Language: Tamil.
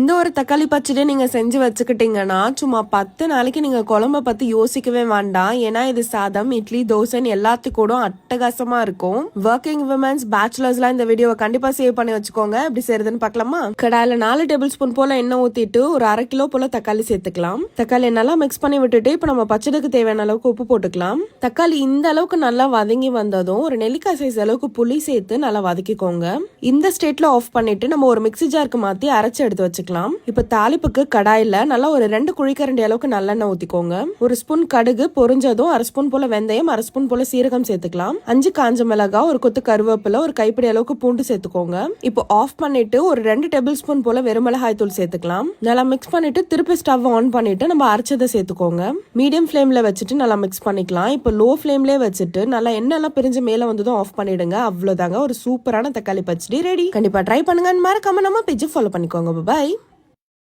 இந்த ஒரு தக்காளி பச்சடி நீங்க செஞ்சு வச்சுக்கிட்டீங்கன்னா சும்மா 10 நாளைக்கு நீங்க குழம்ப பத்தி யோசிக்கவே வேண்டாம். ஏன்னா இது சாதம், இட்லி, தோசைன்னு எல்லாத்துக்கூட அட்டகாசமா இருக்கும். ஒர்க்கிங் விமன்ஸ், பேச்சுலர்ஸ்லாம் இந்த வீடியோவை கண்டிப்பா சேவ் பண்ணி வச்சுக்கோங்க. எப்படி செய்யறதுன்னு பார்க்கலாமா? கடாயில 4 டேபிள் ஸ்பூன் போல எண்ணெய் ஊத்திட்டு ஒரு 1/2 கிலோ போல தக்காளி சேர்த்துக்கலாம். தக்காளி நல்லா மிக்ஸ் பண்ணி விட்டுட்டு இப்ப நம்ம பச்சடிக்கு தேவையான அளவுக்கு உப்பு போட்டுக்கலாம். தக்காளி இந்த அளவுக்கு நல்லா வதங்கி வந்ததும் ஒரு நெல்லிக்காய் சைஸ் அளவுக்கு புளி சேர்த்து நல்லா வதக்கிக்கோங்க. இந்த ஸ்டேட்ல ஆஃப் பண்ணிட்டு நம்ம ஒரு மிக்ஸி ஜாருக்கு மாத்தி அரைச்சு எடுத்து வச்சுக்கலாம். இப்ப தாளிப்புக்கு கடாயில நல்லா ஒரு 2 குழிக்கரண்டி அளவுக்கு நல்லெண்ணெய் ஊத்திக்கோங்க. ஒரு ஸ்பூன் கடுகு பொரிஞ்சதும் 1/2 ஸ்பூன் போல வெந்தயம், 1/2 ஸ்பூன் போல சீரகம் சேர்த்துக்கலாம். 5 காஞ்ச மிளகாய், ஒரு கொத்து கருவேப்பிலை, ஒரு கைப்பிடி அளவுக்கு பூண்டு சேர்த்துக்கோங்க. இப்போ ஆஃப் பண்ணிட்டு ஒரு 2 டேபிள் ஸ்பூன் போல வெறுமிளகாய் தூள் சேர்த்துக்கலாம். நல்லா மிக்ஸ் பண்ணிட்டு திருப்பி ஸ்டவ் ஆன் பண்ணிட்டு நம்ம அரைச்சதை சேர்த்துக்கோங்க. மீடியம் ஃபிளேம்ல வச்சுட்டு நல்லா மிக்ஸ் பண்ணிக்கலாம். இப்போ லோ ஃபிளேம்லயே வச்சுட்டு நல்லா எண்ணெய் பிரிஞ்சு மேல வந்ததும் ஆஃப் பண்ணிடுங்க. அவ்வளவுதாங்க, ஒரு சூப்பரான தக்காளி பச்சடி ரெடி. கண்டிப்பா ட்ரை பண்ணுங்க. மறக்காம நம்ம பேஜ் ஃபாலோ பண்ணிக்கோங்க. பாய்.